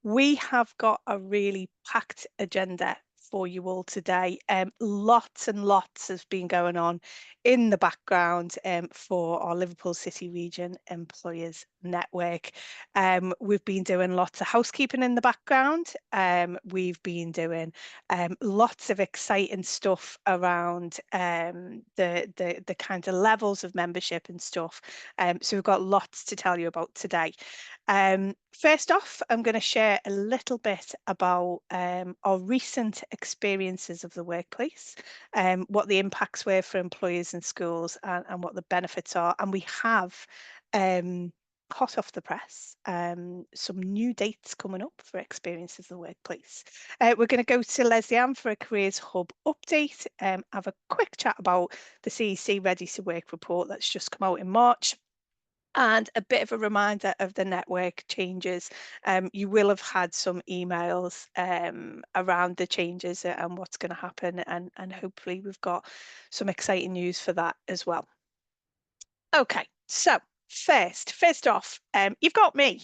We have got a really packed agenda for you all today. Lots and lots has been going on in the background for our Liverpool City Region Employers Network. We've been doing lots of housekeeping in the background. We've been doing lots of exciting stuff around the kind of levels of membership and stuff. So we've got lots to tell you about today. First off, I'm going to share a little bit about our recent experiences of the workplace, what the impacts were for employers and schools, and what the benefits are. And we have, hot off the press, some new dates coming up for experiences of the workplace. We're going to go to Leslie for a Careers Hub update, have a quick chat about the CEC Ready to Work report that's just come out in March, and a bit of a reminder of the network changes. You will have had some emails around the changes and what's going to happen, and hopefully we've got some exciting news for that as well. Okay, so first off, you've got me.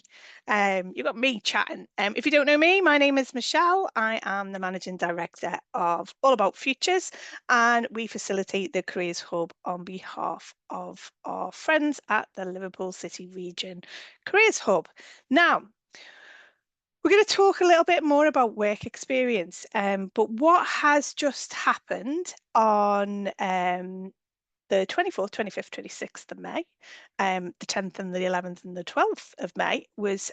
You've got me chatting. If you don't know me, my name is Michelle. I am the Managing Director of All About Futures, and we facilitate the Careers Hub on behalf of our friends at the Liverpool City Region Careers Hub. Now, we're going to talk a little bit more about work experience, but what has just happened on the 24th, 25th, 26th of May, the 10th and the 11th and the 12th of May was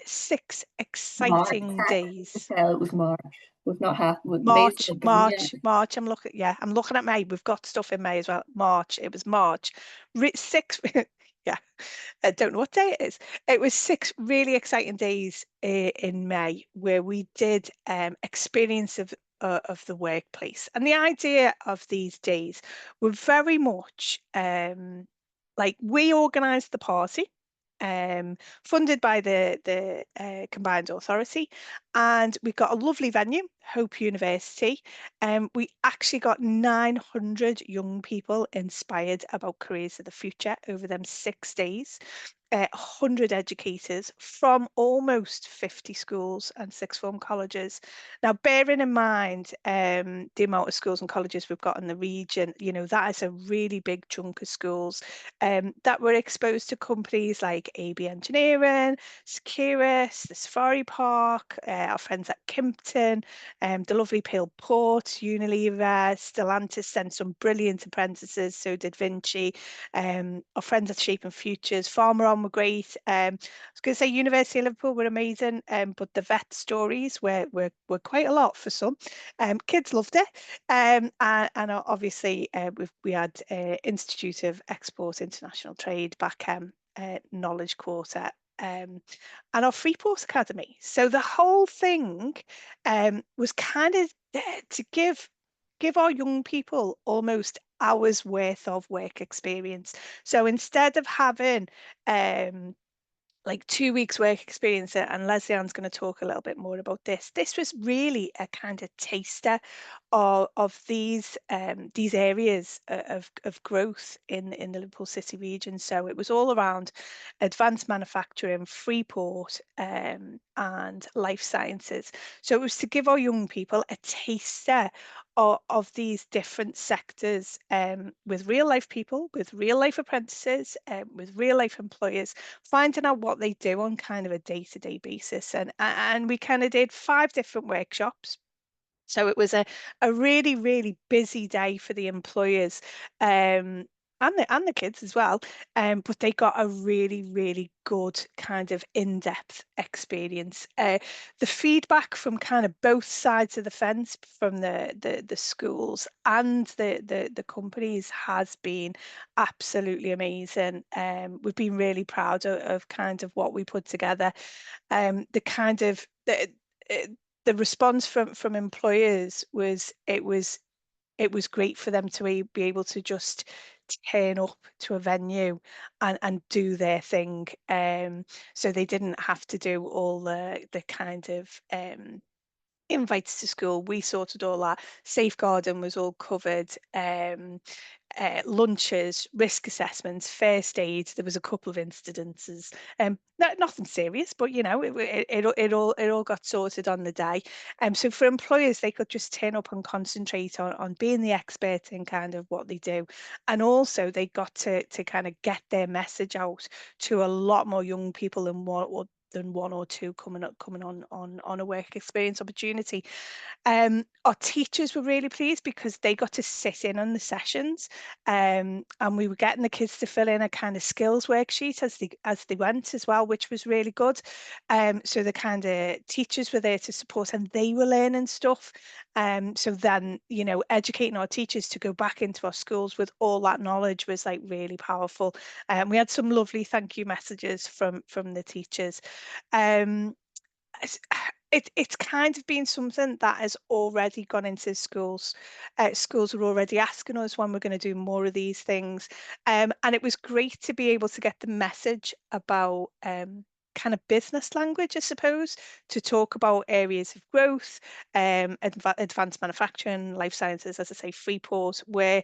6 March. exciting days. Tell it was March. We've not half. May's March, not done yet. March, March. I'm looking at May. We've got stuff in May as well. March. It was March. 6. Yeah, I don't know what day it is. It was 6 really exciting days in May where we did experience of the workplace. And the idea of these days were very much like we organised the party, funded by the Combined Authority, and we got a lovely venue, Hope University. We actually got 900 young people inspired about careers of the future over them 6 days. 100 educators from almost 50 schools and sixth form colleges. Now, bearing in mind the amount of schools and colleges we've got in the region, that is a really big chunk of schools that were exposed to companies like AB Engineering, Securus, the Safari Park, our friends at Kimpton, the lovely Pale Port, Unilever, Stellantis sent some brilliant apprentices, so did Vinci. Our friends at Shaping Futures, Farmer On were great. I was going to say University of Liverpool were amazing, but the vet stories were quite a lot for some. Kids loved it. And obviously we had Institute of Export International Trade back Knowledge Quarter, and our Freeport Academy. So the whole thing was kind of to give our young people almost hours worth of work experience. So instead of having like 2 weeks work experience, and Leslie Ann's going to talk a little bit more about this. This was really a kind of taster of these areas of growth in the Liverpool City region. So it was all around advanced manufacturing, Freeport, and life sciences. So it was to give our young people a taster of these different sectors, with real life people, with real life apprentices, with real life employers, finding out what they do on kind of a day-to-day basis. And we kind of did 5 different workshops. So it was a really, really busy day for the employers, and the kids as well. But they got a really, really good kind of in-depth experience. The feedback from kind of both sides of the fence, from the schools and the companies, has been absolutely amazing. We've been really proud of kind of what we put together. The kind of the response from employers was it was great for them to be able to just turn up to a venue and do their thing. So they didn't have to do all the kind of invites to school. We sorted all that. Safeguarding was all covered. lunches, risk assessments, first aid. There was a couple of incidences, nothing serious, but you know, it all got sorted on the day. So for employers, they could just turn up and concentrate on being the expert in kind of what they do, and also they got to kind of get their message out to a lot more young people than one or two coming on a work experience opportunity. Our teachers were really pleased because they got to sit in on the sessions, and we were getting the kids to fill in a kind of skills worksheet as they went as well, which was really good. So the kind of teachers were there to support, and they were learning stuff. So then, you know, educating our teachers to go back into our schools with all that knowledge was like really powerful. We had some lovely thank you messages from the teachers. Um, it's it's kind of been something that has already gone into schools. Schools are already asking us when we're going to do more of these things, and it was great to be able to get the message about kind of business language, I suppose, to talk about areas of growth, advanced manufacturing, life sciences, as I say, Freeport, where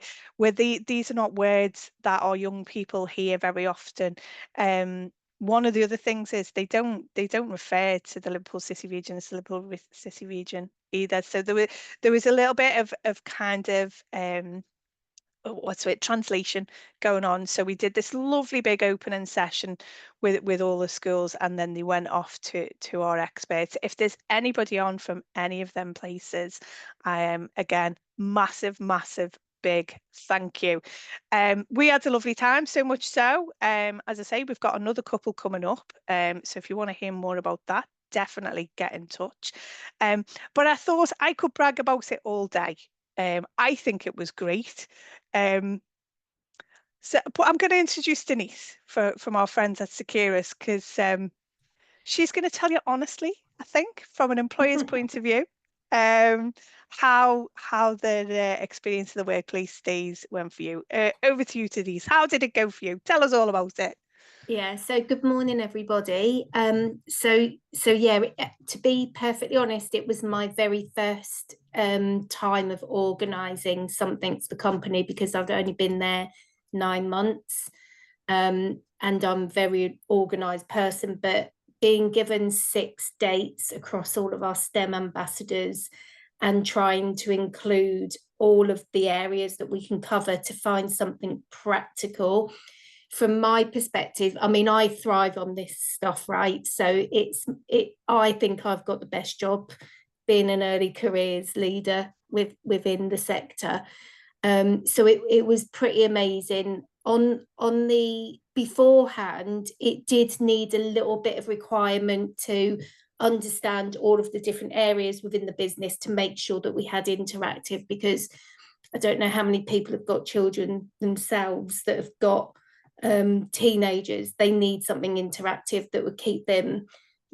these are not words that our young people hear very often. One of the other things is they don't refer to the Liverpool City region as the City region either. So there was a little bit of kind of what's it, translation going on. So we did this lovely big opening session with all the schools, and then they went off to our experts. If there's anybody on from any of them places, I am again massive big thank you. We had a lovely time, so much so, as I say, we've got another couple coming up, so if you want to hear more about that, definitely get in touch. But I thought I could brag about it all day. I think it was great. um, but I'm going to introduce Denise from our friends at Securus, because she's going to tell you honestly, I think, from an employer's point of view, um, how the experience of the workplace days went for you. Over to you, Denise. How did it go for you? Tell us all about it. Yeah, so good morning, everybody. So yeah, to be perfectly honest, it was my very first time of organising something for the company, because I've only been there 9 months, and I'm a very organised person. But being given 6 dates across all of our STEM ambassadors and trying to include all of the areas that we can cover to find something practical from my perspective, I mean, I thrive on this stuff, right? So I think I've got the best job being an early careers leader within the sector. So it was pretty amazing. On the beforehand, it did need a little bit of requirement to understand all of the different areas within the business to make sure that we had interactive, because I don't know how many people have got children themselves that have got teenagers. They need something interactive that would keep them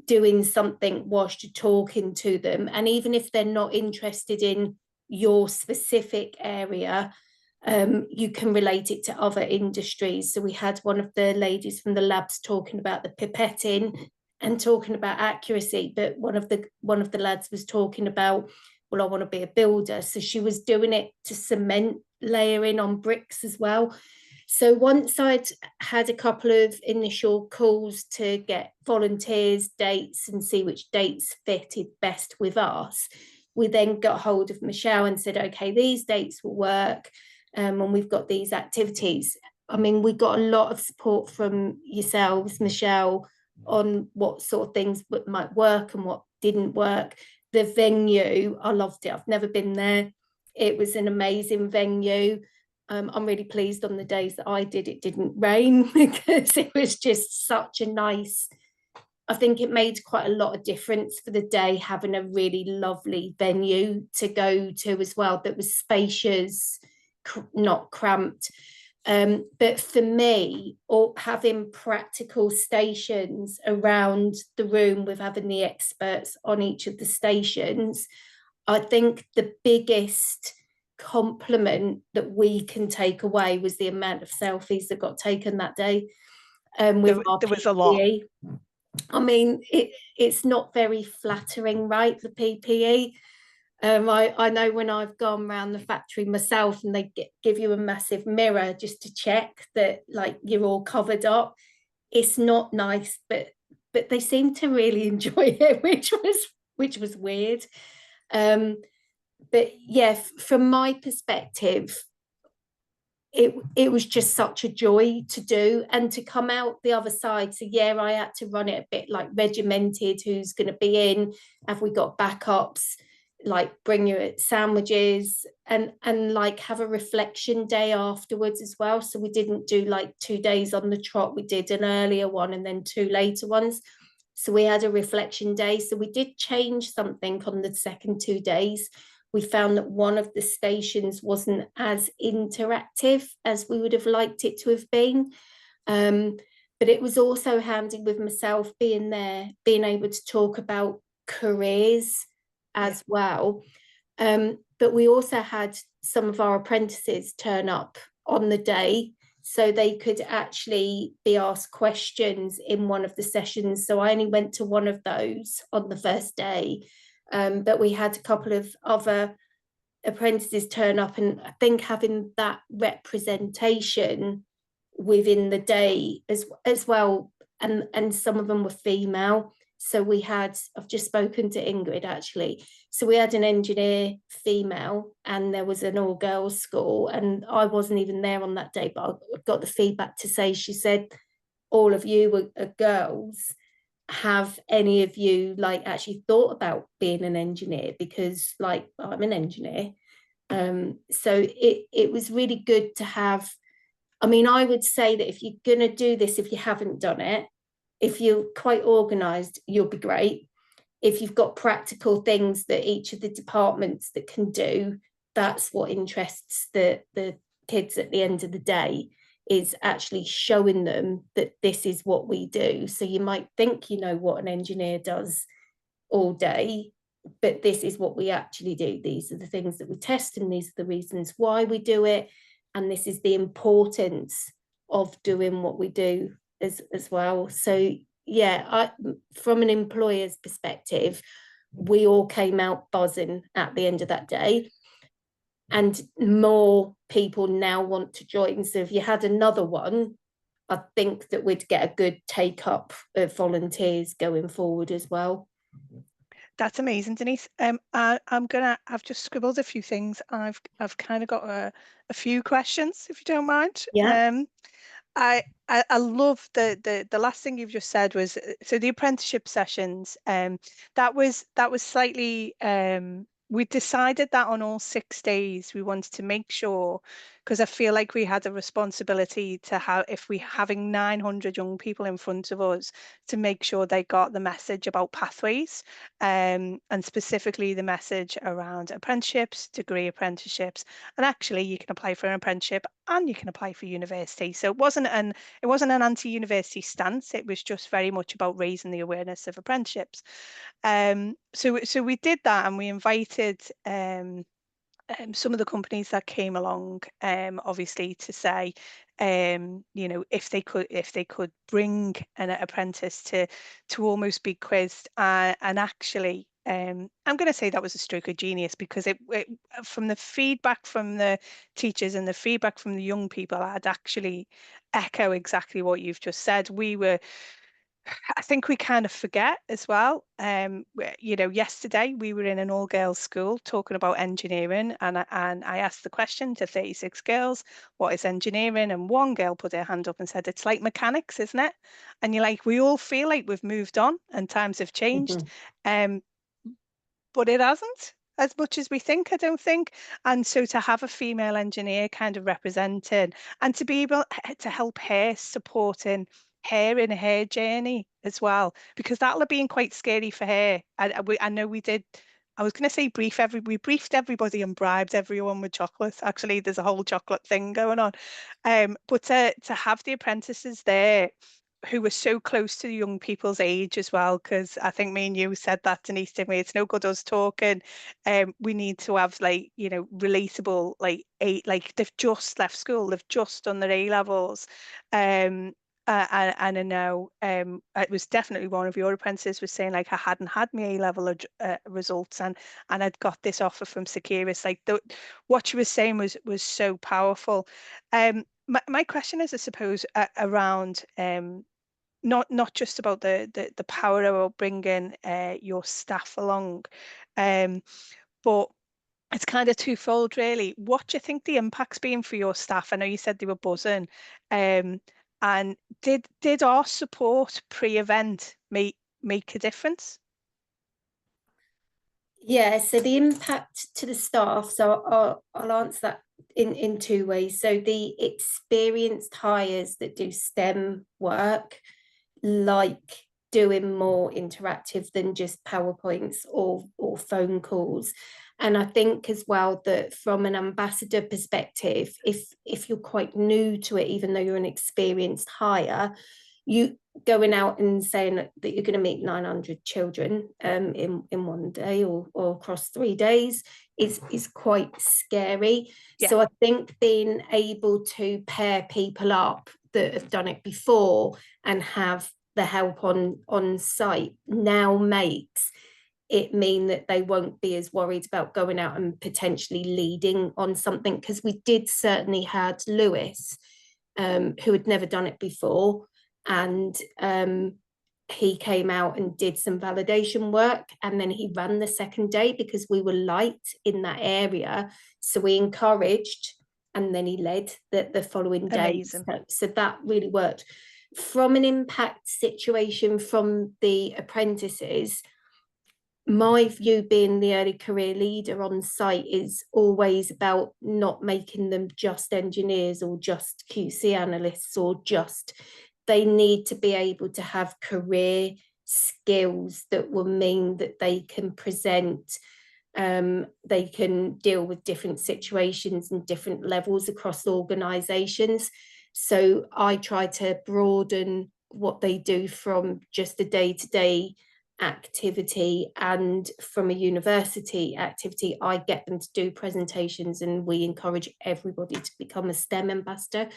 doing something whilst you're talking to them. And even if they're not interested in your specific area, you can relate it to other industries. So we had one of the ladies from the labs talking about the pipetting and talking about accuracy, but one of the lads was talking about, well, I want to be a builder. So she was doing it to cement layering on bricks as well. So once I'd had a couple of initial calls to get volunteers, dates, and see which dates fitted best with us, we then got hold of Michelle and said, okay, these dates will work, and we've got these activities. I mean, we got a lot of support from yourselves, Michelle, on what sort of things might work and what didn't work. The venue, I loved it. I've never been there. It was an amazing venue. I'm really pleased on the days that I did, it didn't rain, because it was just such a nice, I think it made quite a lot of difference for the day, having a really lovely venue to go to as well, that was spacious, not cramped. But for me, or having practical stations around the room with having the experts on each of the stations, I think the biggest compliment that we can take away was the amount of selfies that got taken that day, with our There was a lot. PPE. I mean, it's not very flattering, right? The PPE. I know when I've gone around the factory myself and they give you a massive mirror just to check that like you're all covered up. It's not nice, but they seem to really enjoy it, which was weird. But yeah, from my perspective, it was just such a joy to do and to come out the other side. So yeah, I had to run it a bit like regimented, who's going to be in, have we got backups, like bring your sandwiches, and like have a reflection day afterwards as well. So we didn't do like 2 days on the trot, we did an earlier one and then 2 later ones. So we had a reflection day. So we did change something on the second 2 days. We found that one of the stations wasn't as interactive as we would have liked it to have been. But it was also handy with myself being there, being able to talk about careers as well. But we also had some of our apprentices turn up on the day so they could actually be asked questions in one of the sessions. So I only went to one of those on the first day. But we had a couple of other apprentices turn up, and I think having that representation within the day as well, and some of them were female. So we had, I've just spoken to Ingrid actually. So we had an engineer female and there was an all girls school, and I wasn't even there on that day, but I got the feedback to say, she said, all of you are girls. Have any of you like actually thought about being an engineer? Because like I'm an engineer. So it was really good to have. I mean, I would say that if you're going to do this, if you haven't done it, if you're quite organized, you'll be great. If you've got practical things that each of the departments that can do, that's what interests the kids at the end of the day, is actually showing them that this is what we do. So you might think you know what an engineer does all day, but this is what we actually do. These are the things that we test, and these are the reasons why we do it. And this is the importance of doing what we do as well. So yeah, from an employer's perspective, we all came out buzzing at the end of that day, and more people now want to join. So if you had another one, I think that we'd get a good take up of volunteers going forward as well. That's amazing, Denise. I've just scribbled a few things. I've kind of got a few questions, if you don't mind. Yeah. I love the last thing you've just said was so the apprenticeship sessions. That was slightly we decided that on all 6 days we wanted to make sure, because I feel like we had a responsibility to have, if we having 900 young people in front of us, to make sure they got the message about pathways, and specifically the message around apprenticeships, degree apprenticeships, and actually you can apply for an apprenticeship and you can apply for university. So it wasn't an anti-university stance. It was just very much about raising the awareness of apprenticeships. So we did that, and we invited some of the companies that came along, obviously, to say, if they could bring an apprentice to almost be quizzed, and actually. I'm going to say that was a stroke of genius, because from the feedback from the teachers and the feedback from the young people, I'd actually echo exactly what you've just said. I think we kind of forget as well. Yesterday we were in an all-girls school talking about engineering, and I asked the question to 36 girls, what is engineering? And one girl put her hand up and said, it's like mechanics, isn't it? And you're like, we all feel like we've moved on and times have changed. Um, but it hasn't as much as we think, I don't think. And so to have a female engineer kind of representing, and to be able to help her, supporting her in her journey as well, because that'll have been quite scary for her. I know we did. I was going to say we briefed everybody and bribed everyone with chocolate. Actually, there's a whole chocolate thing going on. But to have the apprentices there who were so close to the young people's age as well, because I think me and you said that, Denise, didn't we? It's no good us talking. We need to have, like, relatable, like they've just left school, they've just done their A levels. And I know it was definitely one of your apprentices was saying like I hadn't had my A-level results, and I'd got this offer from Securus. Like what you were saying was so powerful. My question is, I suppose, around not just about the power of bringing your staff along, but it's kind of twofold, really. What do you think the impact's been for your staff? I know you said they were buzzing. Um, and did our support pre-event make a difference? Yeah, so the impact to the staff, so I'll answer that in two ways. So the experienced hires that do STEM work, like doing more interactive than just PowerPoints or phone calls. And I think as well that from an ambassador perspective, if you're quite new to it, even though you're an experienced hire, you going out and saying that you're going to meet 900 children in one day or across 3 days is quite scary. Yeah, So I think being able to pair people up that have done it before and have the help on site now makes it mean that they won't be as worried about going out and potentially leading on something, because we did certainly had Lewis, who had never done it before, and he came out and did some validation work, and then he ran the second day because we were light in that area, so we encouraged, and then he led the following day. amazing. So that really worked. From an impact situation from the apprentices, my view, being the early career leader on site, is always about not making them just engineers or just QC analysts or just, they need to be able to have career skills that will mean that they can present, they can deal with different situations and different levels across organizations. So I try to broaden what they do from just a day-to-day activity, and from a university activity I get them to do presentations, and we encourage everybody to become a STEM ambassador,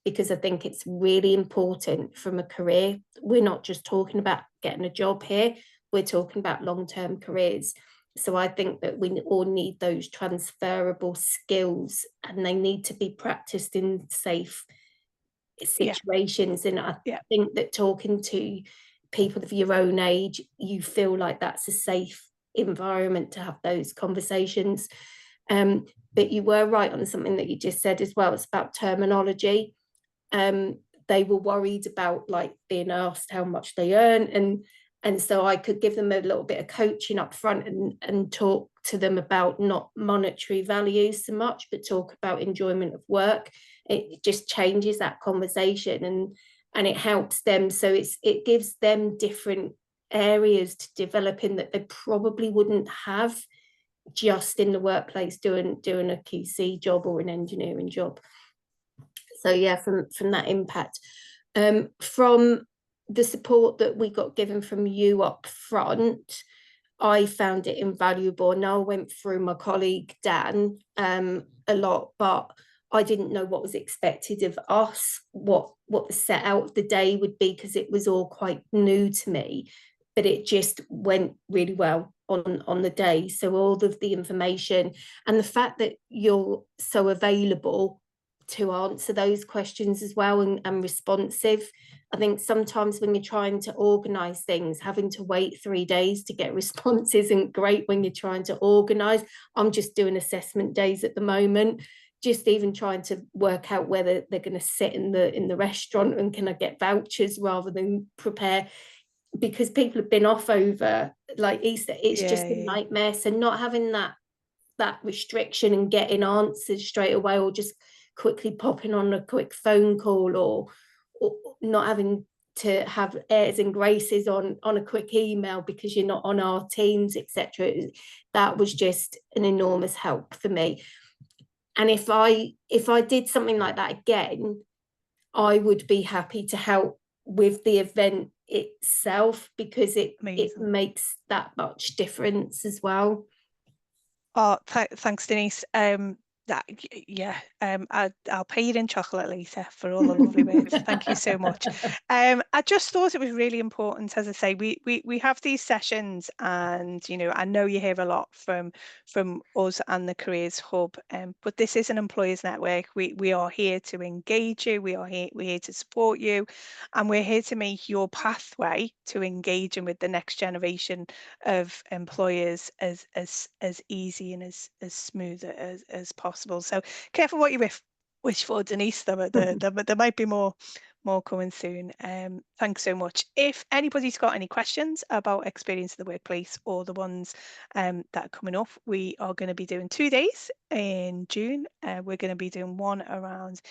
because I think it's really important from a career. We're not just talking about getting a job here, we're talking about long-term careers. So I think that we all need those transferable skills, and they need to be practiced in safe Yeah, situations. And I yeah, think that talking to people of your own age, you feel like that's a safe environment to have those conversations. But you were right on something that you just said as well. It's about terminology. They were worried about like being asked how much they earn, and so I could give them a little bit of coaching up front and talk to them about not monetary values so much, but talk about enjoyment of work. It just changes that conversation, and it helps them. So it gives them different areas to develop in that they probably wouldn't have just in the workplace doing a QC job or an engineering job. So yeah, from that impact, from the support that we got given from you up front, I found it invaluable. Now I went through my colleague Dan a lot, but I didn't know what was expected of us, what the set out of the day would be, because it was all quite new to me. But it just went really well on the day. So all of the information and the fact that you're so available to answer those questions as well, and responsive. I think sometimes when you're trying to organise things, having to wait 3 days to get response isn't great when you're trying to organise. I'm just doing assessment days at the moment, just even trying to work out whether they're going to sit in the restaurant and can I get vouchers rather than prepare, because people have been off over like Easter. It's just a yeah. nightmare. So not having that restriction and getting answers straight away, or just quickly popping on a quick phone call, or not having to have airs and graces on a quick email because you're not on our teams, etc. That was just an enormous help for me. And if I did something like that again, I would be happy to help with the event itself, because it Amazing. makes that much difference as well. Oh, thanks, Denise. That, yeah, I'll pay you in chocolate, Lisa, for all the lovely words. Thank you so much. I just thought it was really important, as I say, we have these sessions, and I know you hear a lot from us and the Careers Hub, but this is an employers network. We are here to engage you. We're here to support you, and we're here to make your pathway to engaging with the next generation of employers as easy and as smooth as possible. So careful what you wish for, Denise. There might be more coming soon. Thanks so much. If anybody's got any questions about experience of the workplace, or the ones that are coming up, we are going to be doing 2 days in June. We're going to be doing one around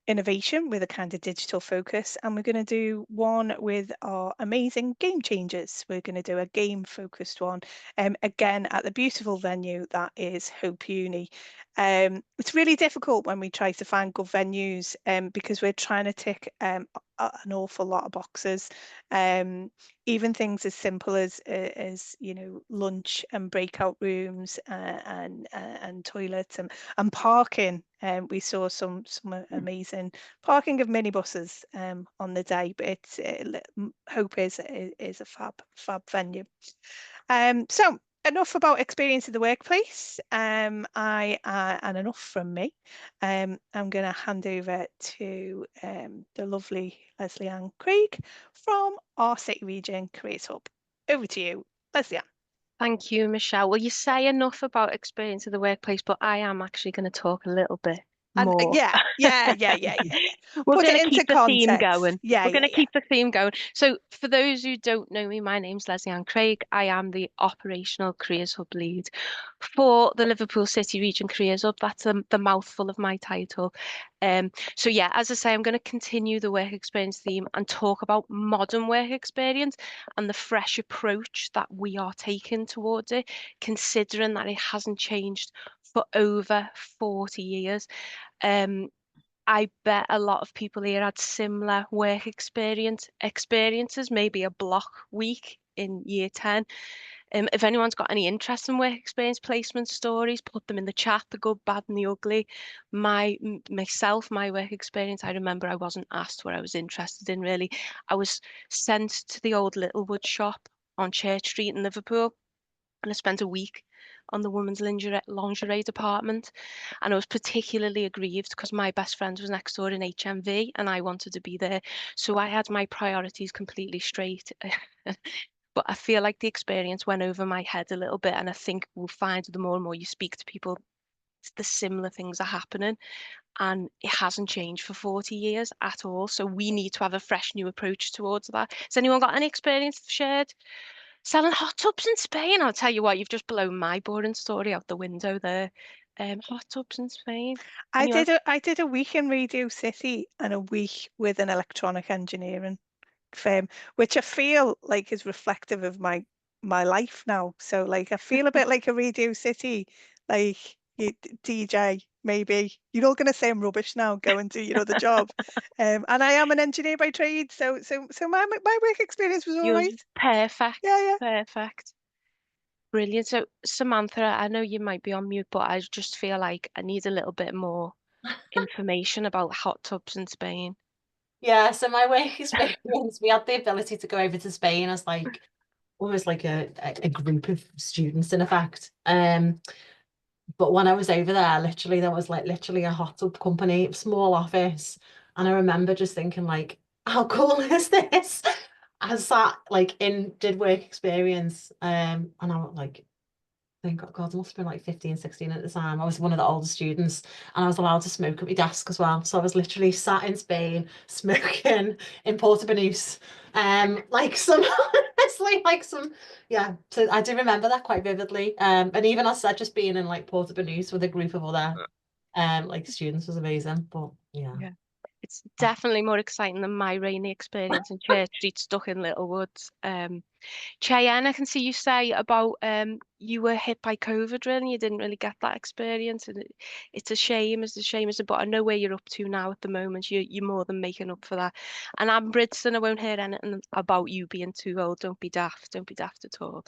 innovation with a kind of digital focus, and we're going to do one with our amazing game changers. We're going to do a game focused one, again at the beautiful venue that is Hope Uni. It's really difficult when we try to find good venues, because we're trying to tick an awful lot of boxes, um, even things as simple as lunch and breakout rooms, and toilets, and parking. We saw some amazing parking of minibuses on the day, but Hope is a fab venue. So enough about experience of the workplace. And enough from me. I'm going to hand over to the lovely Leslie Ann Craig from our City Region Careers Hub. Over to you, Leslie Ann. Thank you, Michelle. Well, you say enough about experience of the workplace, but I am actually going to talk a little bit And more. yeah. We're Put going it to into keep the theme context. going. Yeah, We're going yeah, to yeah. keep the theme going. So, for those who don't know me, my name's Leslie Ann Craig. I am the Operational Careers Hub lead for the Liverpool City Region Careers Hub. That's the mouthful of my title. So yeah, as I say, I'm going to continue the work experience theme and talk about modern work experience and the fresh approach that we are taking towards it, considering that it hasn't changed for over 40 years. I bet a lot of people here had similar work experiences, maybe a block week in year 10. If anyone's got any interest in work experience placement stories, put them in the chat, the good, bad, and the ugly. My work experience, I remember I wasn't asked what I was interested in really. I was sent to the old Littlewood shop on Church Street in Liverpool, and I spent a week on the women's lingerie department. And I was particularly aggrieved because my best friend was next door in HMV and I wanted to be there. So I had my priorities completely straight. But I feel like the experience went over my head a little bit. And I think we'll find the more and more you speak to people, the similar things are happening. And it hasn't changed for 40 years at all. So we need to have a fresh new approach towards that. Has anyone got any experience shared? Selling hot tubs in Spain. I'll tell you what, you've just blown my boring story out the window there. Hot tubs in Spain. Anyone? I did a week in Radio City and a week with an electronic engineering firm, which I feel like is reflective of my life now. So like I feel a bit like a Radio City, like DJ maybe. You're all gonna say I'm rubbish now. Go and do the job. And I am an engineer by trade, so my work experience was all Yours right. is perfect. Yeah, yeah. Perfect. Brilliant. So, Samantha, I know you might be on mute, but I just feel like I need a little bit more information about hot tubs in Spain. Yeah, so my work experience, we had the ability to go over to Spain as like almost like a group of students in effect. But when I was over there, literally there was like literally a hot tub company, small office. And I remember just thinking like, how cool is this? I sat like did work experience, and I was like, thank God, I must have been like 15, 16 at the time. I was one of the older students and I was allowed to smoke at my desk as well. So I was literally sat in Spain smoking in Portabanús. Like some honestly like some yeah. So I do remember that quite vividly. And even as I said, just being in like Portabanús with a group of other like students was amazing. But yeah. Yeah. It's definitely more exciting than my rainy experience in Church Street stuck in Littlewoods. Cheyenne, I can see you say about you were hit by COVID really, and you didn't really get that experience, and it's a shame. It's a shame, is it? But I know where you're up to now at the moment. You're more than making up for that. And I'm Bridson. I won't hear anything about you being too old. Don't be daft. Don't be daft at all.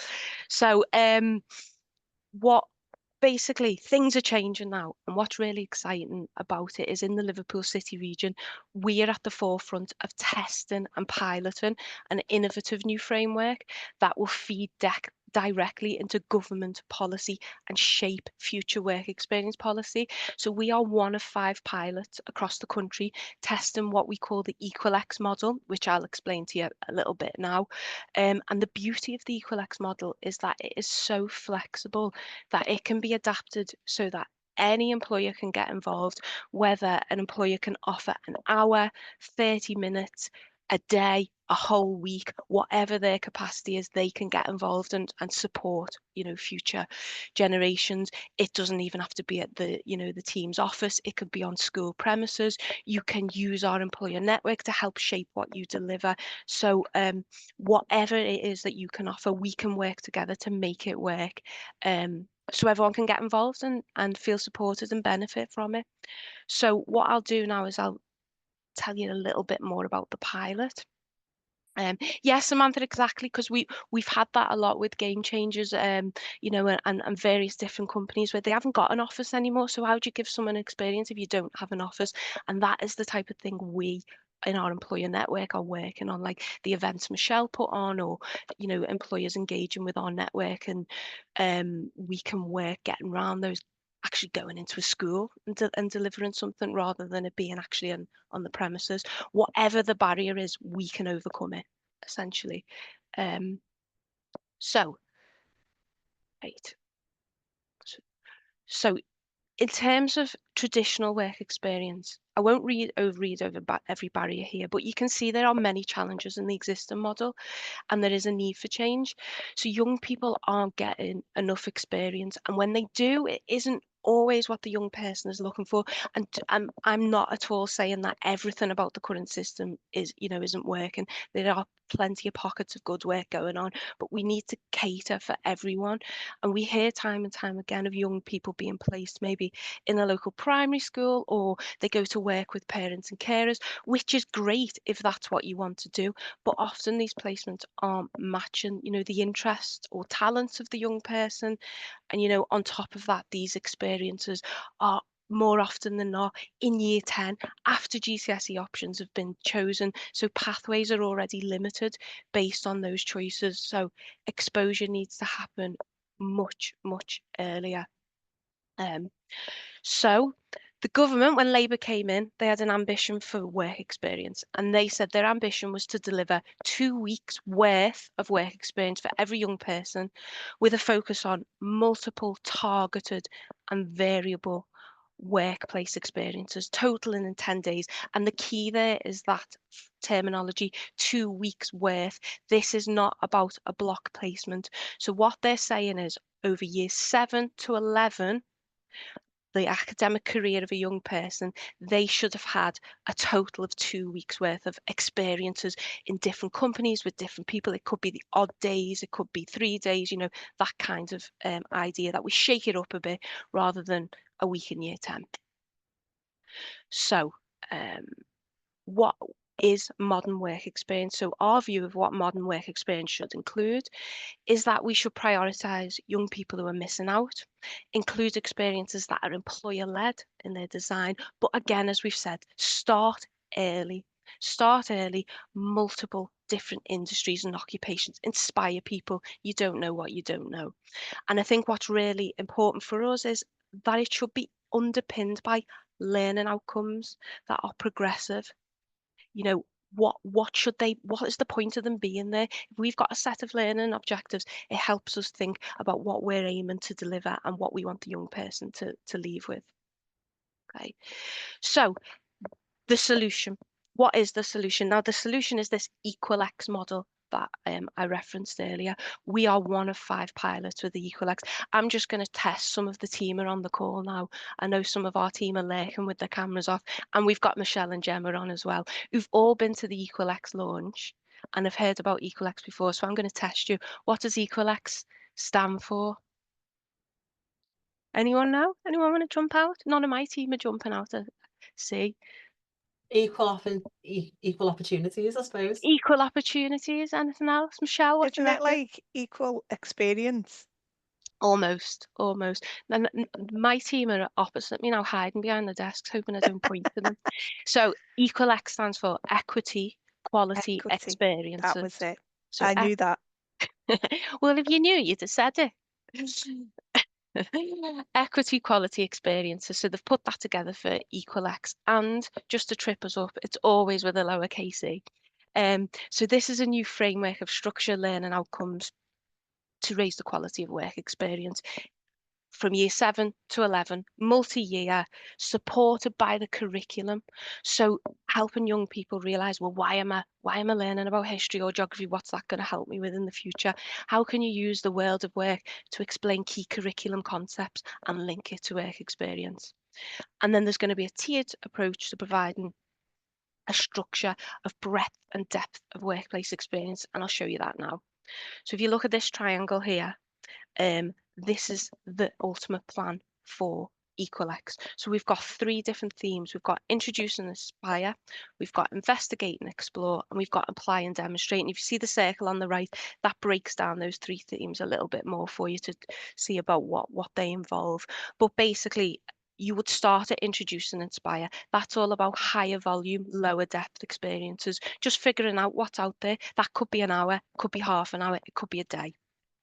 So, what basically, things are changing now. And what's really exciting about it is in the Liverpool City region, we are at the forefront of testing and piloting an innovative new framework that will feed directly into government policy and shape future work experience policy. So we are one of 5 pilots across the country testing what we call the EqualX model, which I'll explain to you a little bit now. And the beauty of the EqualX model is that it is so flexible that it can be adapted so that any employer can get involved, whether an employer can offer an hour, 30 minutes, a day, a whole week, whatever their capacity is, they can get involved and support, future generations. It doesn't even have to be at the team's office. It could be on school premises. You can use our employer network to help shape what you deliver. So whatever it is that you can offer, we can work together to make it work. So everyone can get involved and feel supported and benefit from it. So what I'll do now is I'll tell you a little bit more about the pilot. Yes, Samantha, exactly, because we've had that a lot with Game Changers, and various different companies where they haven't got an office anymore. So how do you give someone an experience if you don't have an office? And that is the type of thing we in our employer network are working on, like the events Michelle put on, or employers engaging with our network, and we can work getting around those, actually going into a school and delivering something rather than it being actually on the premises. Whatever the barrier is, we can overcome it, essentially. So, right. So in terms of traditional work experience, I won't read over every barrier here, but you can see there are many challenges in the existing model and there is a need for change. So young people aren't getting enough experience, and when they do, it isn't always what the young person is looking for. And I'm not at all saying that everything about the current system isn't working. There are plenty of pockets of good work going on, but we need to cater for everyone. And we hear time and time again of young people being placed maybe in a local primary school, or they go to work with parents and carers, which is great if that's what you want to do. But often these placements aren't matching, the interests or talents of the young person. And, on top of that, these experiences are more often than not in year 10 after GCSE options have been chosen. So pathways are already limited based on those choices. So exposure needs to happen much, much earlier. So the government, when Labour came in, they had an ambition for work experience, and they said their ambition was to deliver 2 weeks worth of work experience for every young person, with a focus on multiple targeted and variable workplace experiences, totaling in 10 days. And the key there is that terminology, 2 weeks worth. This is not about a block placement. So what they're saying is over years 7 to 11, the academic career of a young person, they should have had a total of 2 weeks worth of experiences in different companies with different people. It could be the odd days, it could be 3 days, that kind of idea, that we shake it up a bit rather than a week in year 10. So what is modern work experience? So our view of what modern work experience should include is that we should prioritise young people who are missing out, include experiences that are employer-led in their design, but again, as we've said, start early, multiple different industries and occupations, inspire people. You don't know what you don't know. And I think what's really important for us is that it should be underpinned by learning outcomes that are progressive. What is the point of them being there? If we've got a set of learning objectives, it helps us think about what we're aiming to deliver and what we want the young person to leave with. Okay, so the solution. What is the solution? Now, the solution is this EqualX model that I referenced earlier. We are one of 5 pilots with the EqualX. I'm just going to test some of the team are on the call now. I know some of our team are lurking with their cameras off, and we've got Michelle and Gemma on as well, who've all been to the EqualX launch and have heard about EqualX before. So I'm going to test you. What does EqualX stand for? Anyone know? Anyone want to jump out? None of my team are jumping out. See. Equal opportunities, I suppose. Equal opportunities. Anything else, Michelle? What do Isn't you it reckon? like equal experience? Almost, almost. Then my team are opposite me now, hiding behind the desks, hoping I don't point to them. So EqualX stands for Equity, Quality, Equity. That Experiences. was it. So, I knew that. well, if you knew, you'd have said it. Equity, quality, experiences. So they've put that together for EqualX, and just to trip us up, it's always with a lowercase e. So this is a new framework of structure, learning outcomes to raise the quality of work experience from year 7 to 11, multi-year, supported by the curriculum. So helping young people realize, well, why am I learning about history or geography? What's that going to help me with in the future? How can you use the world of work to explain key curriculum concepts and link it to work experience? And then there's going to be a tiered approach to providing a structure of breadth and depth of workplace experience. And I'll show you that now. So if you look at this triangle here, this is the ultimate plan for EqualX. So we've got 3 different themes. We've got introduce and inspire, we've got investigate and explore, and we've got apply and demonstrate. And if you see the circle on the right, that breaks down those 3 themes a little bit more for you to see about what they involve. But basically, you would start at introduce and inspire. That's all about higher volume, lower depth experiences, just figuring out what's out there. That could be an hour, could be half an hour, it could be a day.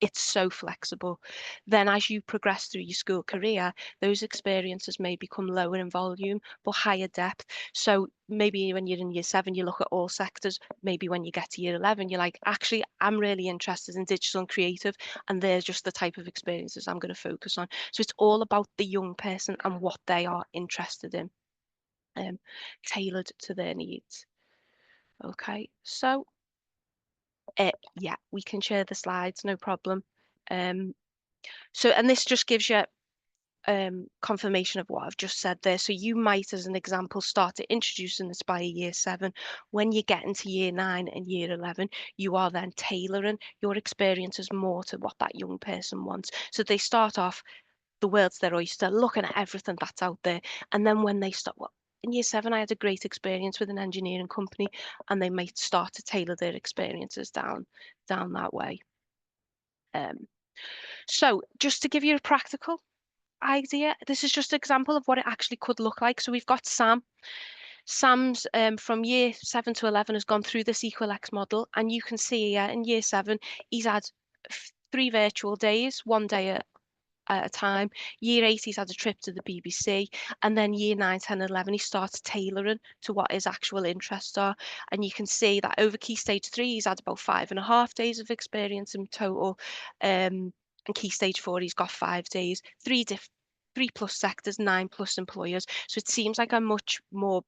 It's so flexible. Then as you progress through your school career, those experiences may become lower in volume but higher depth. So maybe when you're in year 7, you look at all sectors. Maybe when you get to year 11, you're like, actually, I'm really interested in digital and creative, and there's just the type of experiences I'm going to focus on. So it's all about the young person and what they are interested in, tailored to their needs. Okay, so yeah, we can share the slides, no problem. So, and this just gives you confirmation of what I've just said there. So you might, as an example, start to introduce and inspire year 7. When you get into year 9 and year 11, you are then tailoring your experiences more to what that young person wants. So they start off, the world's their oyster, looking at everything that's out there. And then when they start, well, in year 7, I had a great experience with an engineering company, and they might start to tailor their experiences down that way. So just to give you a practical idea, this is just an example of what it actually could look like. So we've got Sam. Sam's from year 7 to 11 has gone through this EqualX model, and you can see here in year 7, he's had 3 virtual days, 1 day at a time. Year 8, he's had a trip to the BBC, and then year 9, 10, 11, he starts tailoring to what his actual interests are. And you can see that over Key Stage 3, he's had about 5.5 days of experience in total. And Key Stage 4, he's got 5 days, 3 plus sectors, 9 plus employers. So it seems like a much more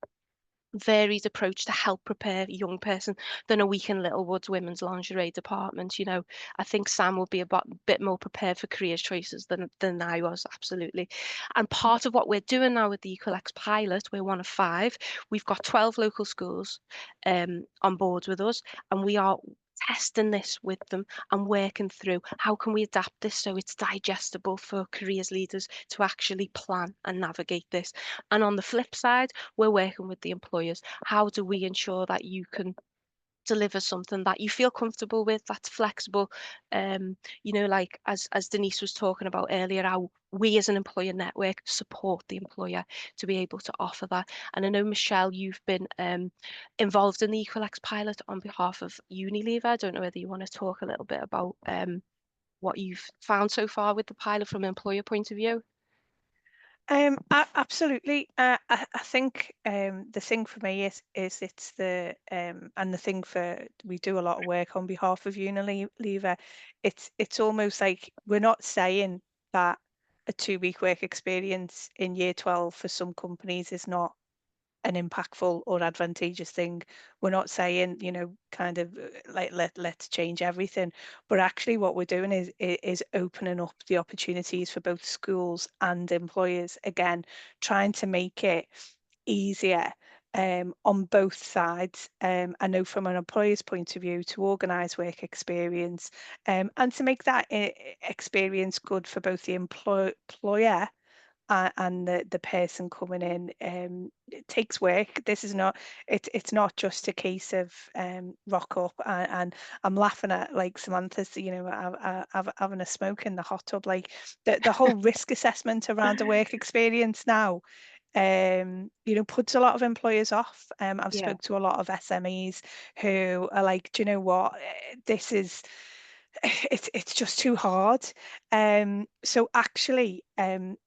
varied approach to help prepare a young person than a week in Littlewoods women's lingerie department. You know, I think Sam will be a bit more prepared for career choices than I was, absolutely. And part of what we're doing now with the EqualX pilot, we're one of 5. We've got 12 local schools on board with us, and we are testing this with them and working through how can we adapt this so it's digestible for careers leaders to actually plan and navigate this. And on the flip side, we're working with the employers. How do we ensure that you can deliver something that you feel comfortable with, that's flexible? You know, like as Denise was talking about earlier, how we as an employer network support the employer to be able to offer that. And I know, Michelle, you've been involved in the EqualX pilot on behalf of Unilever. I don't know whether you want to talk a little bit about what you've found so far with the pilot from an employer point of view. Absolutely. I think the thing for me is it's the and the thing for, we do a lot of work on behalf of Unilever. It's almost like we're not saying that a 2-week work experience in year 12 for some companies is not an impactful or advantageous thing. We're not saying, you know, kind of like let's change everything, but actually what we're doing is opening up the opportunities for both schools and employers, again trying to make it easier on both sides. I know from an employer's point of view, to organise work experience and to make that experience good for both the employer and the person coming in, it takes work. This is not, it's not just a case of rock up and I'm laughing at like Samantha's, having a smoke in the hot tub. Like the whole risk assessment around the work experience now, puts a lot of employers off. I've Yeah. spoke to a lot of SMEs who are like, do you know what? This is it's just too hard. So actually,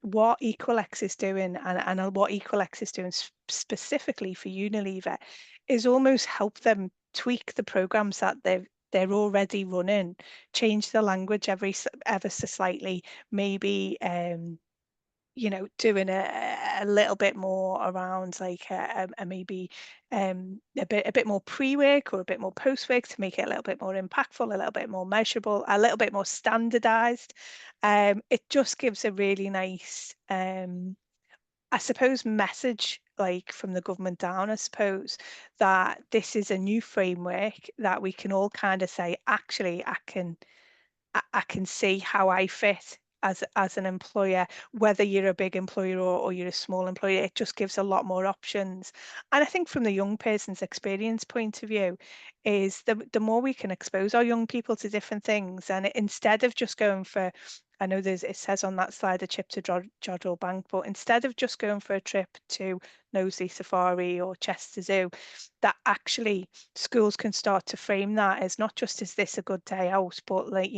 what Equalex is doing, and what Equalex is doing specifically for Unilever, is almost help them tweak the programs that they're already running, change the language ever so slightly, maybe doing a little bit more around like maybe a bit more pre-work or a bit more post-work to make it a little bit more impactful, a little bit more measurable, a little bit more standardized. It just gives a really nice I suppose message, like from the government down, I suppose, that this is a new framework that we can all kind of say, actually, I can see how I fit as an employer, whether you're a big employer or you're a small employer. It just gives a lot more options. And I think from the young person's experience point of view, is the more we can expose our young people to different things, and instead of just going for, I know it says on that slide a trip to Jodrell Bank, but instead of just going for a trip to Knowsley Safari or Chester Zoo, that actually schools can start to frame that as not just, is this a good day out, but like,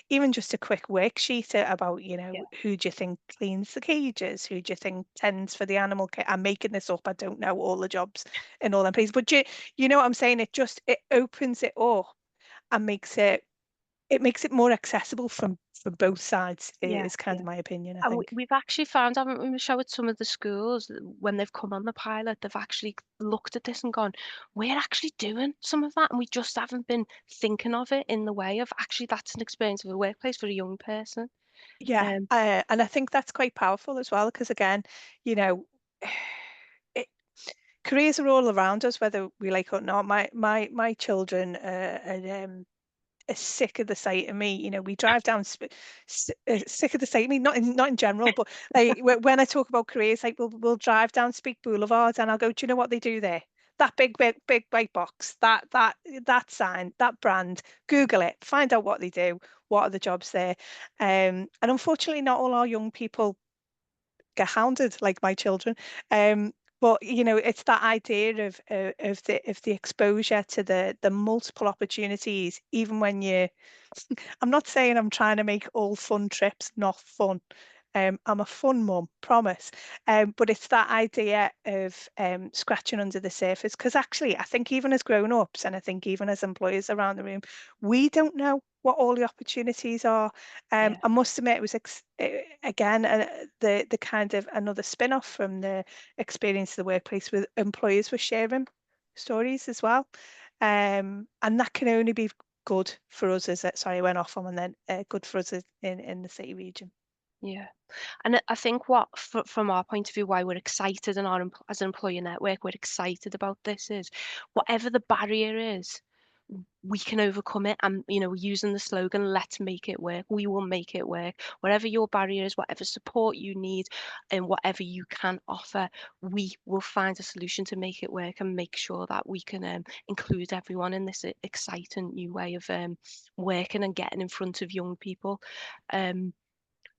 even just a quick worksheet about, Yeah. who do you think cleans the cages? Who do you think tends for the animal care? I'm making this up. I don't know all the jobs in all them places, but you know what I'm saying? It opens it up and makes it more accessible from both sides, Yeah. is kind of my opinion, I And think. we've actually found, haven't we, Michelle, with some of the schools, when they've come on the pilot, they've actually looked at this and gone, we're actually doing some of that, and we just haven't been thinking of it in the way of actually that's an experience of a workplace for a young person. Yeah, Um, and I think that's quite powerful as well, because again, you know, it, careers are all around us, whether we like it or not. My children are sick of the sight of me. We drive down, sick of the sight of me, not in general, but like when I talk about careers, like we'll drive down Speak Boulevard, and I'll go, do you know what they do there? That big white box, that sign, that brand. Google it, find out what they do, what are the jobs there. And unfortunately, not all our young people get hounded like my children. But it's that idea of the exposure to the multiple opportunities, even when I'm not saying I'm trying to make all fun trips not fun. I'm a fun mum, promise. But it's that idea of scratching under the surface, because actually, I think even as grown-ups, and I think even as employers around the room, we don't know what all the opportunities are. yeah, I must admit, it was again the kind of another spin-off from the experience of the workplace, with employers were sharing stories as well, and that can only be good for us as sorry, I went off on, and then good for us in the city region. yeah. And I think what, from our point of view, why we're excited in as an employer network, we're excited about this is whatever the barrier is, we can overcome it. And, we're using the slogan, let's make it work. We will make it work. Whatever your barrier is, whatever support you need, and whatever you can offer, we will find a solution to make it work and make sure that we can include everyone in this exciting new way of working and getting in front of young people.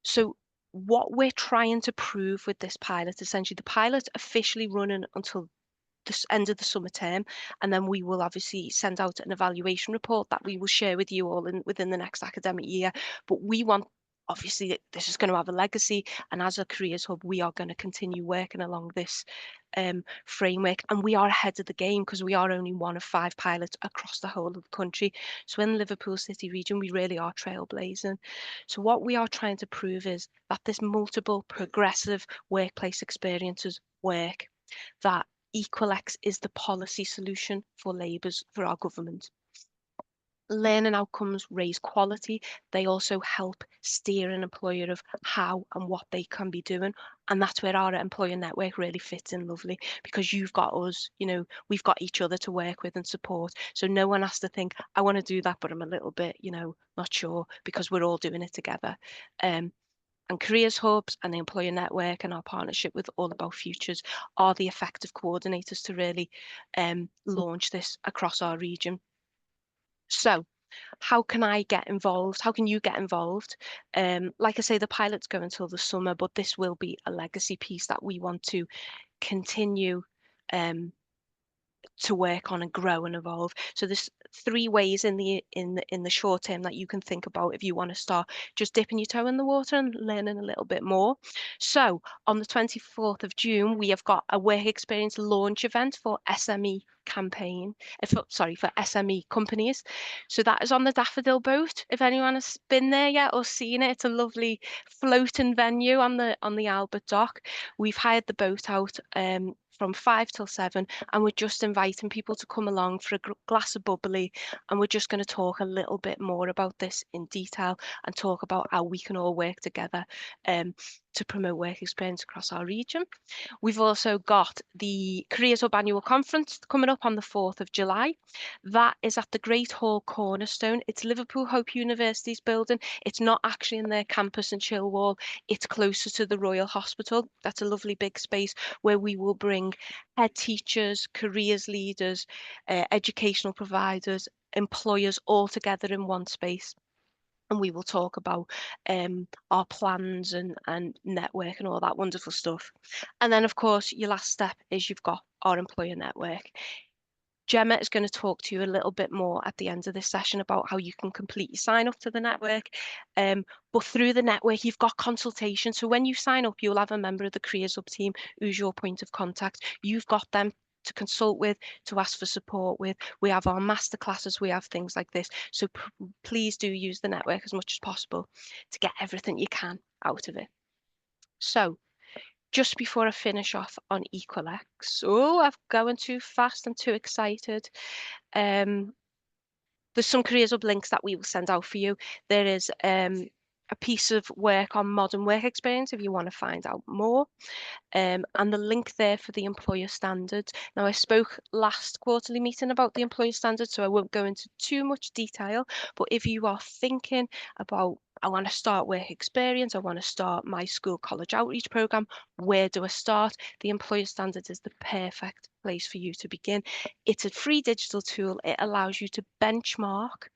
So what we're trying to prove with this pilot, essentially, the pilot officially running until the end of the summer term, and then we will obviously send out an evaluation report that we will share with you all within the next academic year. But we want, obviously, this is going to have a legacy, and as a careers hub, we are going to continue working along this framework, and we are ahead of the game because we are only one of 5 pilots across the whole of the country. So in the Liverpool City region, we really are trailblazing. So what we are trying to prove is that this multiple progressive workplace experiences work, that Equalex is the policy solution for Labour's, for our government. Learning outcomes raise quality. They also help steer an employer of how and what they can be doing. And that's where our employer network really fits in lovely, because you've got us, we've got each other to work with and support. So no one has to think, I want to do that, but I'm a little bit, not sure, because we're all doing it together. And careers hubs and the employer network and our partnership with All About Futures are the effective coordinators to really launch this across our region. So how can I get involved? How can you get involved? Like I say, the pilot's go until the summer, but this will be a legacy piece that we want to continue to work on and grow and evolve. So there's 3 ways in the short term that you can think about if you want to start just dipping your toe in the water and learning a little bit more. So on the 24th of June, we have got a work experience launch event for SME campaign, for SME companies. So that is on the Daffodil Boat. If anyone has been there yet or seen it, it's a lovely floating venue on the Albert Dock. We've hired the boat out from 5 till 7, and we're just inviting people to come along for a glass of bubbly, and we're just going to talk a little bit more about this in detail and talk about how we can all work together to promote work experience across our region. We've also got the Careers Hub Annual Conference coming up on the 4th of July. That is at the Great Hall Cornerstone. It's Liverpool Hope University's building. It's not actually in their campus in Chilwell. It's closer to the Royal Hospital. That's a lovely big space where we will bring head teachers, careers leaders, educational providers, employers all together in one space. And we will talk about our plans and network and all that wonderful stuff. And then, of course, your last step is you've got our employer network. Gemma is going to talk to you a little bit more at the end of this session about how you can complete your sign up to the network. But through the network, you've got consultation. So when you sign up, you'll have a member of the Careers Hub team who's your point of contact. You've got them to consult with, to ask for support with. We have our masterclasses, we have things like this. So please do use the network as much as possible to get everything you can out of it. So just before I finish off on Equalex, I'm going too fast, I'm too excited. There's some Careers Hub links that we will send out for you. There is a piece of work on modern work experience if you want to find out more. And the link there for the employer standards. Now, I spoke last quarterly meeting about the employer standards, so I won't go into too much detail, but if you are thinking about, I want to start work experience, I want to start my school college outreach program, where do I start? The employer standards is the perfect place for you to begin. It's a free digital tool. It allows you to benchmark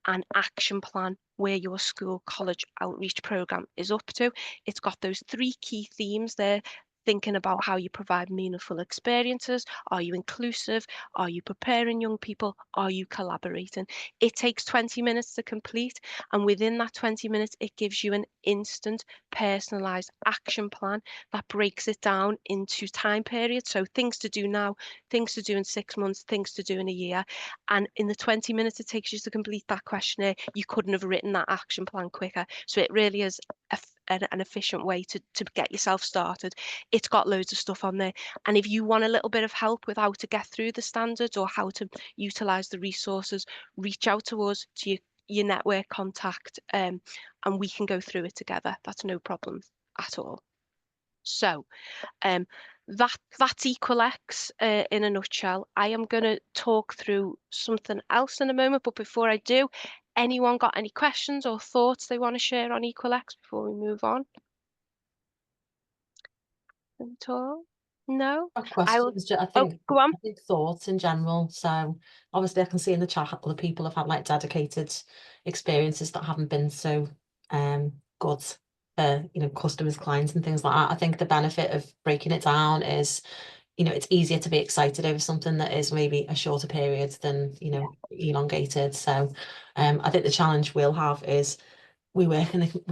and action plan where your school college outreach program is up to. It's got those 3 key themes there. Thinking about how you provide meaningful experiences. Are you inclusive? Are you preparing young people? Are you collaborating? It takes 20 minutes to complete, and within that 20 minutes, it gives you an instant personalized action plan that breaks it down into time periods. So things to do now, things to do in 6 months, things to do in a year. And in the 20 minutes it takes you to complete that questionnaire, you couldn't have written that action plan quicker. So it really is an efficient way to get yourself started. It's got loads of stuff on there, and if you want a little bit of help with how to get through the standards or how to utilize the resources, reach out to us, to your network contact, and we can go through it together. That's no problem at all. So that's Equalex in a nutshell. I am going to talk through something else in a moment, but before I do, anyone got any questions or thoughts they want to share on Equalex before we move on? At all? No? Not I will. questions, I Oh, think go on. thoughts in general. So obviously I can see in the chat other people have had like dedicated experiences that haven't been so good for, you know, customers, clients and things like that. I think the benefit of breaking it down is, you know, it's easier to be excited over something that is maybe a shorter period than, you know, elongated. So I think the challenge we'll have is we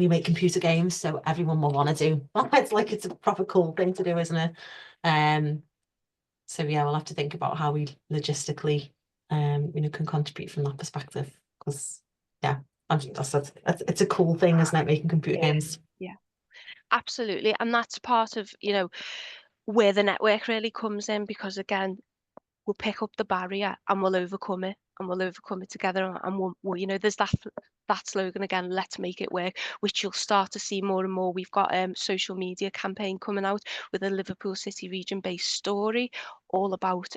make computer games, so everyone will want to do. It's like it's a proper cool thing to do, isn't it? So yeah, we'll have to think about how we logistically you know, can contribute from that perspective, because yeah, it's a cool thing, isn't it, making computer games? Yeah, absolutely. And that's part of, you know, where the network really comes in, because again, we'll pick up the barrier and we'll overcome it, and we'll overcome it together. And we'll, you know, there's that slogan again, let's make it work, which you'll start to see more and more. We've got social media campaign coming out with a Liverpool City region based story all about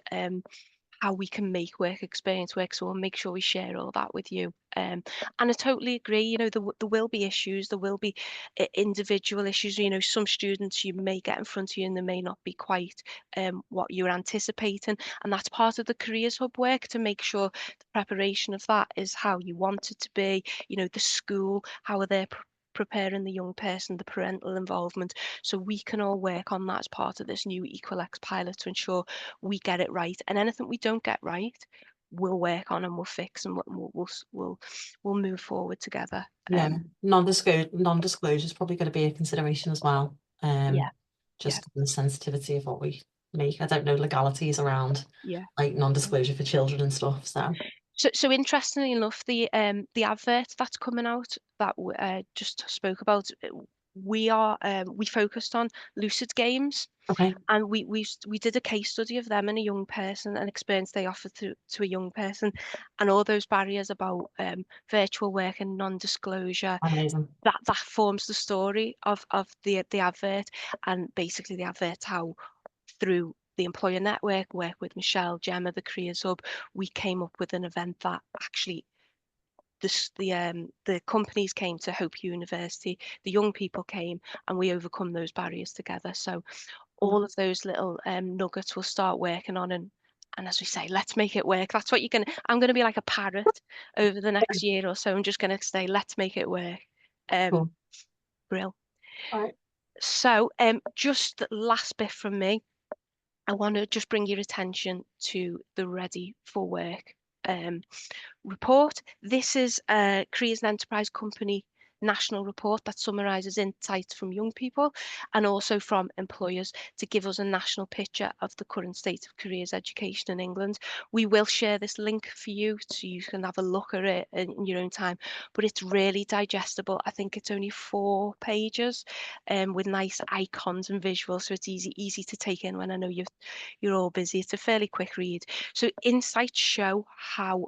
how we can make work experience work. So we'll make sure we share all that with you. And I totally agree, you know, there will be issues, there will be individual issues. You know, some students you may get in front of you and they may not be quite what you're anticipating. And that's part of the Careers Hub work, to make sure the preparation of that is how you want it to be. You know, the school, how are they preparing the young person, the parental involvement. So we can all work on that as part of this new Equalex pilot to ensure we get it right. And anything we don't get right, we'll work on and we'll fix, and we'll move forward together. Yeah, non-disclosure is probably going to be a consideration as well. Yeah. Just the sensitivity of what we make. I don't know legalities around Yeah. like non-disclosure for children and stuff. So interestingly enough, the advert that's coming out that just spoke about, we focused on Lucid Games. Okay. And we did a case study of them and a young person, an experience they offered to a young person, and all those barriers about virtual work and non-disclosure. Amazing. That forms the story of the advert. And basically the advert, how through the employer network, work with Michelle, Gemma, the Careers Hub, we came up with an event that actually the companies came to Hope University, the young people came, and we overcome those barriers together. So all of those little nuggets we'll start working on, and as we say, let's make it work. That's what I'm gonna be like a parrot over the next year or so. I'm just gonna say, let's make it work. Cool. Brill. All right. So just the last bit from me, I want to just bring your attention to the Ready for Work report. This is a Careers and Enterprise Company national report that summarises insights from young people and also from employers to give us a national picture of the current state of careers education in England. We will share this link for you so you can have a look at it in your own time, but it's really digestible. I think it's only 4 pages with nice icons and visuals, so it's easy to take in when I know you're all busy. It's a fairly quick read. So insights show how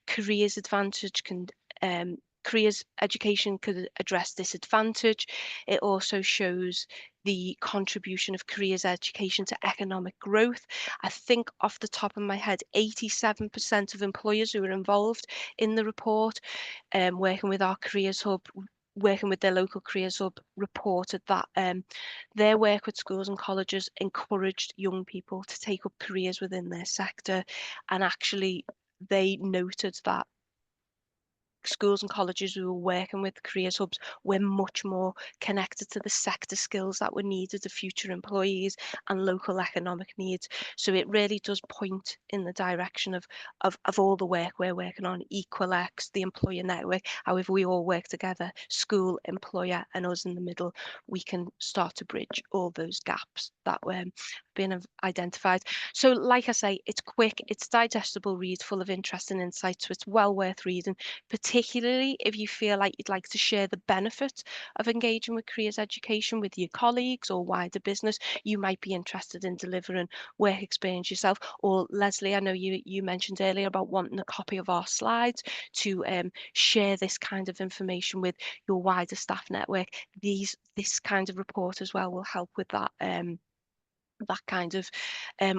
careers advantage can careers education could address this advantage. It also shows the contribution of careers education to economic growth. I think off the top of my head, 87% of employers who are involved in the report, working with our Careers Hub, working with their local Careers Hub, reported that their work with schools and colleges encouraged young people to take up careers within their sector, and actually they noted that schools and colleges who were working with careers hubs were much more connected to the sector skills that were needed of future employees and local economic needs. So it really does point in the direction of all the work we're working on, Equalex, the employer network. However, we all work together, school, employer, and us in the middle, we can start to bridge all those gaps that were being identified. So like I say, it's quick, it's digestible read full of interesting insights, so it's well worth reading, particularly if you feel like you'd like to share the benefit of engaging with careers education with your colleagues or wider business. You might be interested in delivering work experience yourself. Or Leslie, I know you mentioned earlier about wanting a copy of our slides to share this kind of information with your wider staff network. This kind of report as well will help with that that kind of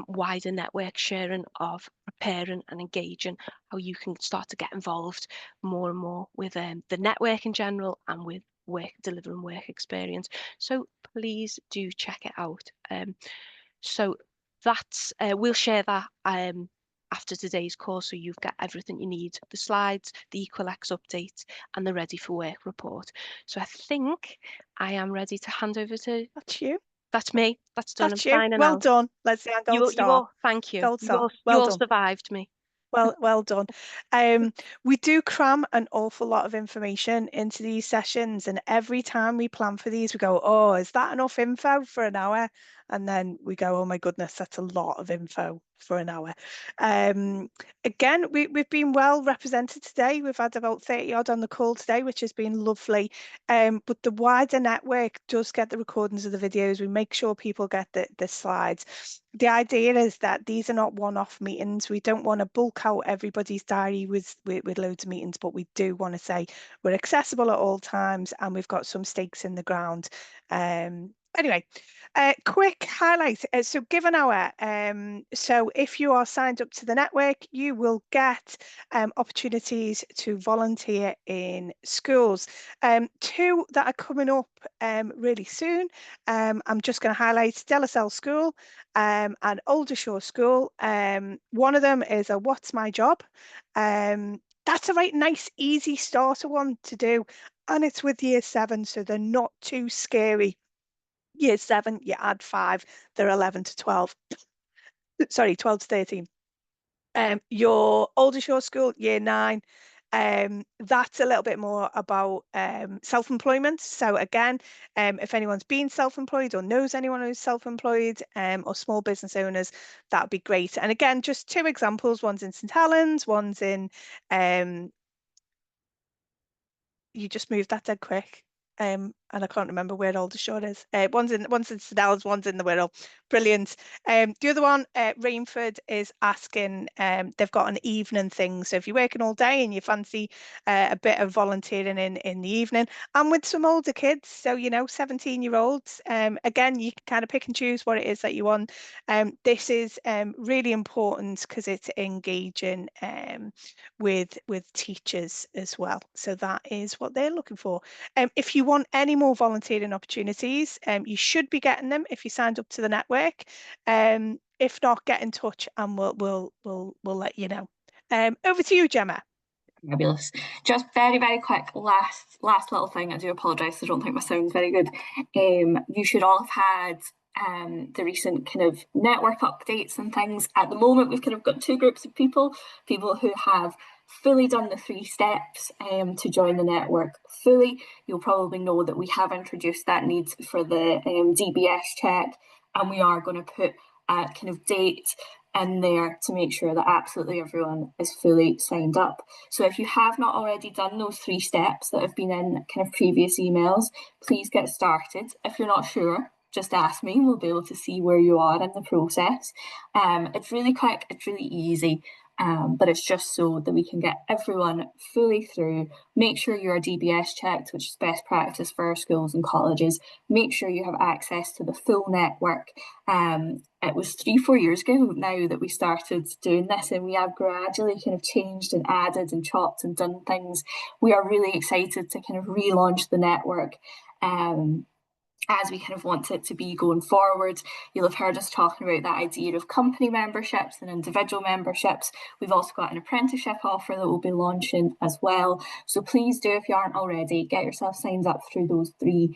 wider network sharing of preparing and engaging, how you can start to get involved more and more with the network in general and with delivering work experience. So please do check it out. So that's we'll share that after today's call, so you've got everything you need, the slides, the Equalex update, and the Ready for Work report. So I think I am ready to hand over to... That's you. That's me. That's done. That's I'm you. signing Well out. done, Leslie Ann, gold You star. all, thank you. Gold star. You Well all done. survived me. Well done. We do cram an awful lot of information into these sessions, and every time we plan for these, we go, oh, is that enough info for an hour? And then we go, oh my goodness, that's a lot of info for an hour. Again, we've been well represented today. We've had about 30 odd on the call today, which has been lovely. But the wider network does get the recordings of the videos. We make sure people get the slides. The idea is that these are not one-off meetings. We don't want to bulk out everybody's diary with loads of meetings, but we do want to say we're accessible at all times and we've got some stakes in the ground Anyway, quick highlight. So give an hour. So if you are signed up to the network, you will get opportunities to volunteer in schools. Two that are coming up really soon. I'm just going to highlight Delasell School and Aldershot School. One of them is a What's My Job? That's a right nice, easy starter one to do. And it's with year 7, so they're not too scary. Year 7, you add 5, they're 11 to 12. Sorry, 12 to 13. Your Aldershot School, year 9, that's a little bit more about self-employment. So again, if anyone's been self-employed or knows anyone who's self-employed or small business owners, that would be great. And again, just 2 examples. One's in St Helens, one's in you just moved that dead quick. And I can't remember where Aldershot is. One's in St Helens, one's in the Wirral. Brilliant. The other one, Rainford, is asking. They've got an evening thing, so if you're working all day and you fancy a bit of volunteering in the evening, and with some older kids, so 17-year-olds. Again, you can kind of pick and choose what it is that you want. This is really important because it's engaging with teachers as well. So that is what they're looking for. If you want any more volunteering opportunities, you should be getting them if you signed up to the network. If not, get in touch and we'll let you know. Over to you, Gemma. Fabulous. Just very quick last little thing. I do apologise, I don't think my sound's very good. You should all have had the recent kind of network updates and things. At the moment, we've kind of got 2 groups of people who have fully done the 3 steps to join the network fully. You'll probably know that we have introduced that need for the DBS check, and we are going to put a kind of date in there to make sure that absolutely everyone is fully signed up. So if you have not already done those 3 steps that have been in kind of previous emails, please get started. If you're not sure, just ask me. We'll be able to see where you are in the process. It's really quick, it's really easy. But it's just so that we can get everyone fully through. Make sure you're DBS checked, which is best practice for our schools and colleges. Make sure you have access to the full network. It was 3-4 years ago now that we started doing this, and we have gradually kind of changed and added and chopped and done things. We are really excited to kind of relaunch the network. As we kind of want it to be going forward. You'll have heard us talking about that idea of company memberships and individual memberships. We've also got an apprenticeship offer that we'll be launching as well. So please do, if you aren't already, get yourself signed up through those three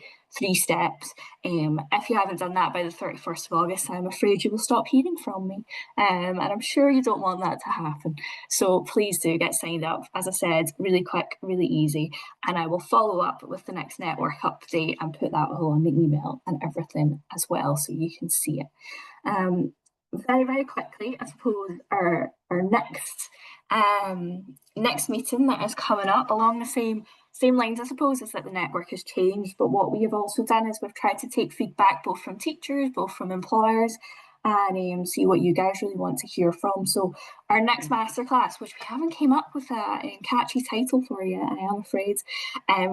steps. If you haven't done that by the 31st of August, I'm afraid you will stop hearing from me. And I'm sure you don't want that to happen. So please do get signed up. As I said, really quick, really easy. And I will follow up with the next network update and put that all on the email and everything as well, so you can see it. Very quickly, I suppose our next meeting that is coming up along the same lines, I suppose, is that the network has changed. But what we have also done is we've tried to take feedback both from teachers, both from employers, and see what you guys really want to hear from. So our next masterclass, which we haven't came up with a catchy title for yet, I am afraid,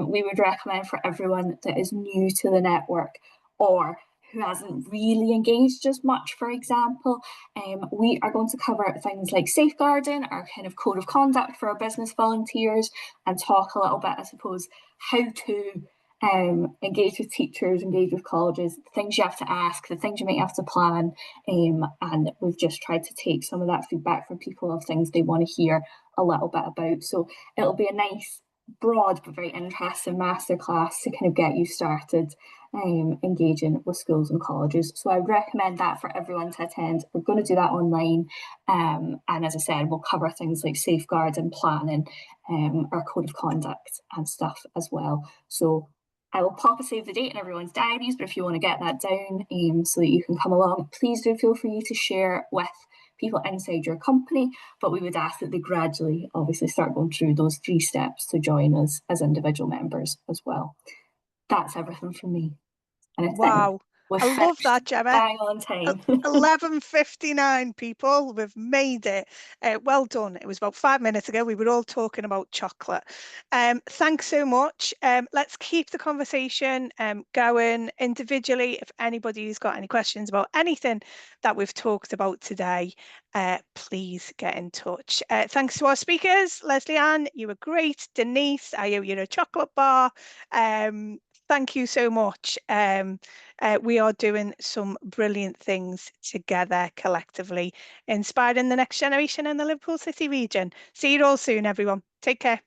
we would recommend for everyone that is new to the network or who hasn't really engaged as much, for example. We are going to cover things like safeguarding, our kind of code of conduct for our business volunteers, and talk a little bit, I suppose, how to engage with teachers, engage with colleges, the things you have to ask, the things you might have to plan. And we've just tried to take some of that feedback from people of things they want to hear a little bit about. So it'll be a nice, broad but very interesting masterclass to kind of get you started engaging with schools and colleges. So I would recommend that for everyone to attend. We're going to do that online, and as I said, we'll cover things like safeguards and planning, our code of conduct and stuff as well. So I will pop a save the date in everyone's diaries, but if you want to get that down so that you can come along, please do feel free to share with people inside your company. But we would ask that they gradually obviously start going through those 3 steps to join us as individual members as well. That's everything from me. And wow. I love that, Gemma. Bang on time. 11:59 people, we've made it. Well done. It was about 5 minutes ago. We were all talking about chocolate. Thanks so much. Let's keep the conversation going individually. If anybody's got any questions about anything that we've talked about today, please get in touch. Thanks to our speakers. Leslie Ann, you were great. Denise, I owe you a chocolate bar. Thank you so much. We are doing some brilliant things together collectively, inspiring the next generation in the Liverpool City region. See you all soon, everyone. Take care.